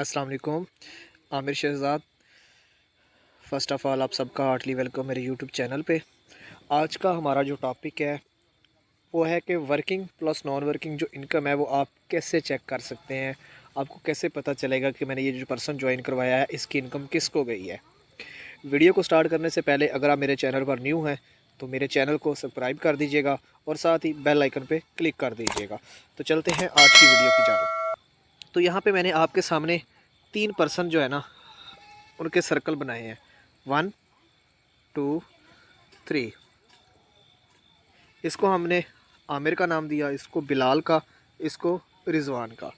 अस्सलाम वालेकुम। Aamir Shahzad. First of all आप सबका हार्टली वेलकम मेरे यूट्यूब चैनल पे। आज का हमारा जो टॉपिक है वो है कि वर्किंग प्लस नॉन वर्किंग जो इनकम है वो आप कैसे चेक कर सकते हैं। आपको कैसे पता चलेगा कि मैंने ये जो पर्सन ज्वाइन करवाया है इसकी इनकम किसको गई है। वीडियो को स्टार्ट करने से पहले अगर आप मेरे चैनल पर न्यू हैं तो मेरे चैनल को सब्सक्राइब कर दीजिएगा और साथ ही बेल आइकन पे क्लिक कर दीजिएगा। तो चलते हैं आज की वीडियो की जानब। तो यहाँ पे मैंने आपके सामने 3 पर्सन जो है ना उनके सर्कल बनाए हैं। 1 2 3। इसको हमने आमिर का नाम दिया, इसको बिलाल का, इसको रिजवान का।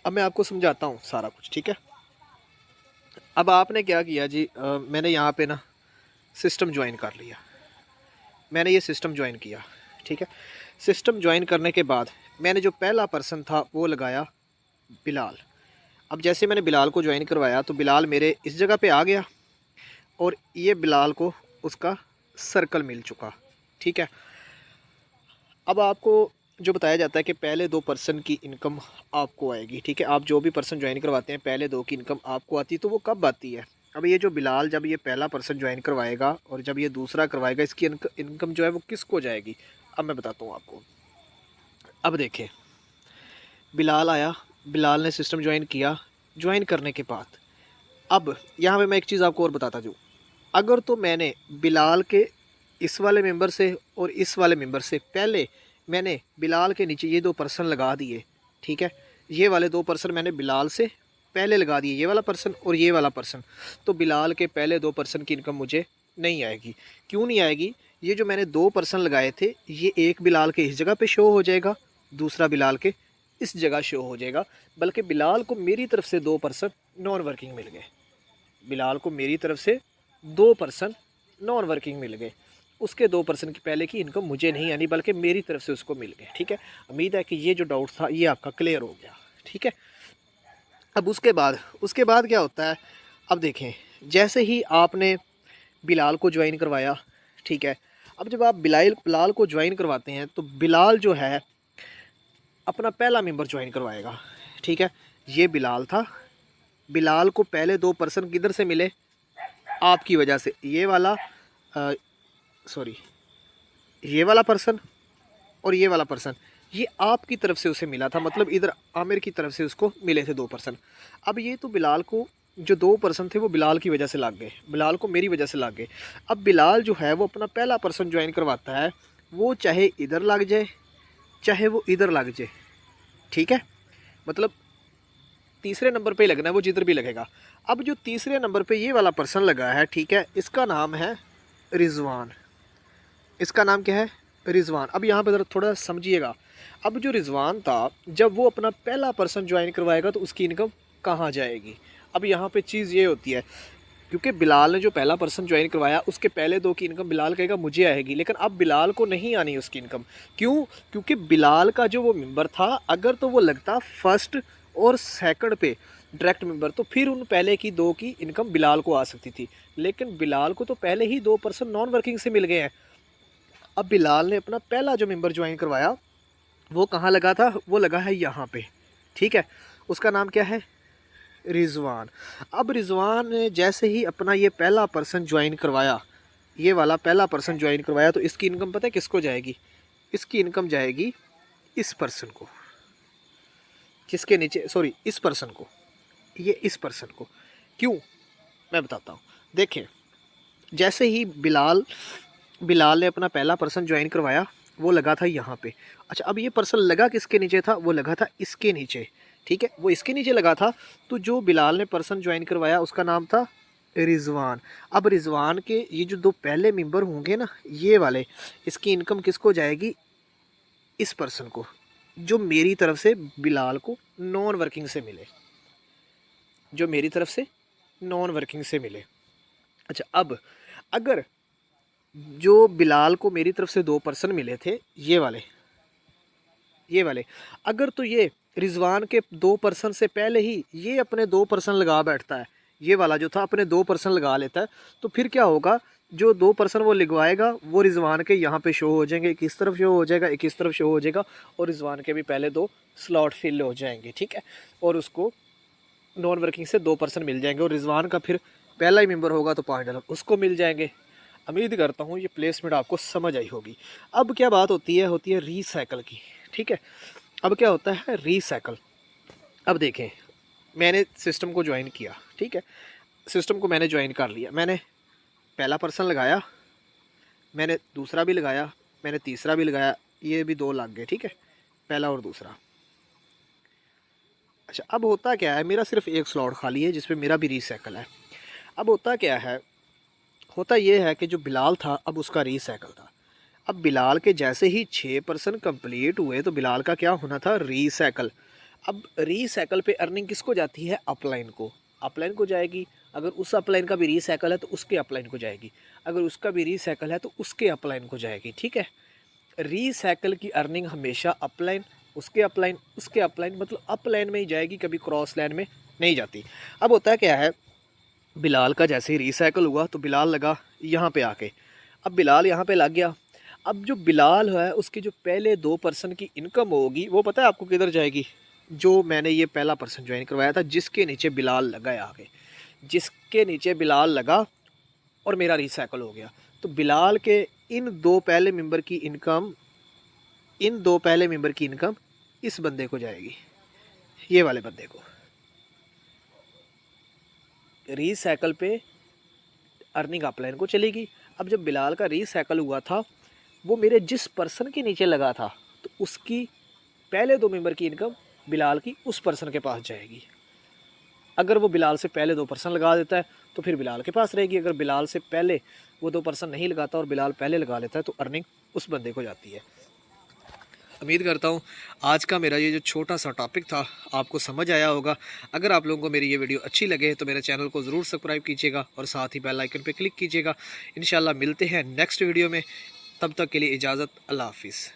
अब मैं आपको समझाता हूँ सारा कुछ, ठीक है। अब आपने क्या किया जी, मैंने यहाँ पे ना सिस्टम ज्वाइन कर लिया। मैंने ये सिस्टम ज्वाइन किया, ठीक है। सिस्टम ज्वाइन करने के बाद मैंने जो पहला पर्सन था वो लगाया बिलाल। अब जैसे मैंने बिलाल को ज्वाइन करवाया तो बिलाल मेरे इस जगह पे आ गया और ये बिलाल को उसका सर्कल मिल चुका, ठीक है। अब आपको जो बताया जाता है कि पहले 2 पर्सन की इनकम आपको आएगी, ठीक है। आप जो भी पर्सन ज्वाइन करवाते हैं पहले 2 की इनकम आपको आती है। तो वो कब आती है? अब ये जो बिलाल जब ये पहला पर्सन ज्वाइन करवाएगा और जब ये दूसरा करवाएगा इसकी इनकम जो है वो किसको जाएगी। अब मैं बताता हूँ आपको। अब देखें, बिलाल आया, बिलाल ने सिस्टम ज्वाइन किया। ज्वाइन करने के बाद अब यहाँ पे मैं एक चीज़ आपको और बताता जाऊँ। अगर तो मैंने बिलाल के इस वाले मेंबर से और इस वाले मेंबर से पहले मैंने बिलाल के नीचे ये 2 पर्सन लगा दिए, ठीक है। ये वाले 2 पर्सन मैंने बिलाल से पहले लगा दिए, ये वाला पर्सन और ये वाला पर्सन। तो बिलाल के पहले 2 पर्सन की इनकम मुझे नहीं आएगी। क्यों नहीं आएगी? ये जो मैंने 2 पर्सन लगाए थे ये एक बिलाल के इस जगह पे शो हो जाएगा, दूसरा बिलाल के इस जगह शो हो जाएगा। बल्कि बिलाल को मेरी तरफ से 2 पर्सन नॉन वर्किंग मिल गए। बिलाल को मेरी तरफ से 2 पर्सन नॉन वर्किंग मिल गए। उसके 2 पर्सन की पहले की इनकम मुझे नहीं आनी बल्कि मेरी तरफ से उसको मिल गए, ठीक है। उम्मीद है कि ये जो डाउट था ये आपका क्लियर हो गया, ठीक है। अब उसके बाद क्या होता है? अब देखें, जैसे ही आपने बिलाल को ज्वाइन करवाया, ठीक है। अब जब आप बिलाल को ज्वाइन करवाते हैं तो बिलाल जो है अपना पहला मेंबर ज्वाइन करवाएगा, ठीक है। ये बिलाल था। बिलाल को पहले 2 पर्सन किधर से मिले? आपकी वजह से। ये वाला सॉरी, ये वाला पर्सन और ये वाला पर्सन, ये आपकी तरफ से उसे मिला था। मतलब इधर आमिर की तरफ से उसको मिले थे 2 पर्सन। अब ये तो बिलाल को जो 2 पर्सन थे वो बिलाल की वजह से लग गए, बिलाल को मेरी वजह से लग गए। अब बिलाल जो है वो अपना पहला पर्सन ज्वाइन करवाता है, वो चाहे इधर लग जाए चाहे वो इधर लग जाए, ठीक है। मतलब तीसरे नंबर पे ही लगना है, वो जिधर भी लगेगा। अब जो तीसरे नंबर पे ये वाला पर्सन लगा है, ठीक है, इसका नाम है रिजवान। इसका नाम क्या है? रिजवान। अब यहाँ पर ज़रा थोड़ा समझिएगा। अब जो रिजवान था जब वो अपना पहला पर्सन ज्वाइन करवाएगा तो उसकी इनकम कहाँ जाएगी? अब यहाँ पे चीज़ ये होती है, क्योंकि बिलाल ने जो पहला पर्सन ज्वाइन करवाया उसके पहले 2 की इनकम बिलाल कहेगा मुझे आएगी, लेकिन अब बिलाल को नहीं आनी उसकी इनकम। क्यों? क्योंकि बिलाल का जो वो मेंबर था अगर तो वो लगता फर्स्ट और सेकंड पे डायरेक्ट मेंबर तो फिर उन पहले की 2 की इनकम बिलाल को आ सकती थी। लेकिन बिलाल को तो पहले ही 2 पर्सन नॉन वर्किंग से मिल गए हैं। अब बिलाल ने अपना पहला जो मेंबर ज्वाइन करवाया वो कहाँ लगा था? वो लगा है यहाँ पे, ठीक है। उसका नाम क्या है? रिजवान। अब रिजवान ने जैसे ही अपना ये पहला पर्सन ज्वाइन करवाया, ये वाला पहला पर्सन ज्वाइन करवाया, तो इसकी इनकम पता है किसको जाएगी? इसकी इनकम जाएगी इस पर्सन को, जिसके नीचे सॉरी इस पर्सन को, ये इस पर्सन को। क्यों? मैं बताता हूँ। देखें, जैसे ही बिलाल ने अपना पहला पर्सन ज्वाइन करवाया वो लगा था यहाँ पे। अच्छा, अब ये पर्सन लगा किसके नीचे था? वो लगा था इसके नीचे, ठीक है। वो इसके नीचे लगा था। तो जो बिलाल ने पर्सन ज्वाइन करवाया उसका नाम था रिजवान। अब रिजवान के ये जो 2 पहले मेंबर होंगे ना ये वाले, इसकी इनकम किसको जाएगी? इस पर्सन को, जो मेरी तरफ से बिलाल को नॉन वर्किंग से मिले, जो मेरी तरफ से नॉन वर्किंग से मिले। अच्छा, अब अगर जो बिलाल को मेरी तरफ से 2 पर्सन मिले थे ये वाले, अगर तो ये रिजवान के 2 पर्सन से पहले ही ये अपने 2 पर्सन लगा बैठता है, ये वाला जो था अपने 2 पर्सन लगा लेता है, तो फिर क्या होगा? जो 2 पर्सन वो लगवाएगा वो रिजवान के यहाँ पे शो हो जाएंगे, एक इस तरफ शो हो जाएगा एक इस तरफ शो हो जाएगा, और रिजवान के भी पहले 2 स्लॉट फिल हो जाएंगे, ठीक है। और उसको नॉन वर्किंग से $2 मिल जाएंगे, और रिजवान का फिर पहला ही मेंबर होगा तो $5 उसको मिल जाएंगे। उम्मीद करता हूँ ये प्लेसमेंट आपको समझ आई होगी। अब क्या बात होती है रीसाइकल की, ठीक है। अब क्या होता है रीसाइकल। अब देखें, मैंने सिस्टम को ज्वाइन किया, ठीक है, सिस्टम को मैंने ज्वाइन कर लिया, मैंने पहला पर्सन लगाया, मैंने दूसरा भी लगाया, मैंने तीसरा भी लगाया, ये भी 2 लग गए, ठीक है, पहला और दूसरा। अच्छा, अब होता क्या है, मेरा सिर्फ एक स्लॉट खाली है जिसपे मेरा भी रीसाइकल है। अब होता क्या है, होता ये है कि जो बिलाल था अब उसका रीसाइकल था। अब बिलाल के जैसे ही 6% कंप्लीट हुए तो बिलाल का क्या होना था, रीसाइकल। अब रीसाइकल पे अर्निंग किसको जाती है, अपलाइन को, अपलाइन को जाएगी। अगर उस अपलाइन का भी रीसाइकल है तो उसके अपलाइन को जाएगी, अगर उसका भी रीसाइकल है तो उसके अपलाइन को जाएगी, ठीक है। रीसाइकल की अर्निंग हमेशा अपलाइन, उसके अपलाइन, उसके अपलाइन, मतलब अपलाइन में ही जाएगी, कभी क्रॉस लाइन में नहीं जाती। अब होता है क्या है, बिलाल का जैसे ही रीसाइकल हुआ तो बिलाल लगा यहाँ पे आके, अब बिलाल यहाँ पे लग गया। अब जो बिलाल है उसकी जो पहले 2% की इनकम होगी वो पता है आपको किधर जाएगी, जो मैंने ये पहला पर्सन ज्वाइन करवाया था जिसके नीचे बिलाल लगा है आगे, जिसके नीचे बिलाल लगा और मेरा रिसाइकल हो गया, तो बिलाल के इन 2 पहले मेंबर की इनकम, इन 2 पहले मेंबर की इनकम इस बंदे को जाएगी, ये वाले बंदे को। रीसाइकल पे अर्निंग अपलाइन को चलेगी। अब जब बिलाल का रीसाइकल हुआ था वो मेरे जिस पर्सन के नीचे लगा था तो उसकी पहले 2 मेंबर की इनकम बिलाल की उस पर्सन के पास जाएगी। अगर वो बिलाल से पहले 2% लगा देता है तो फिर बिलाल के पास रहेगी, अगर बिलाल से पहले वो 2% नहीं लगाता और बिलाल पहले लगा लेता है तो अर्निंग उस बंदे को जाती है। उम्मीद करता हूँ आज का मेरा ये जो छोटा सा टॉपिक था आपको समझ आया होगा। अगर आप लोगों को मेरी ये वीडियो अच्छी लगे तो मेरे चैनल को ज़रूर सब्सक्राइब कीजिएगा और साथ ही बेल आइकन पर क्लिक कीजिएगा। इंशाल्लाह मिलते हैं नेक्स्ट वीडियो में, तब तक के लिए इजाज़त, अल्लाह हाफिज़।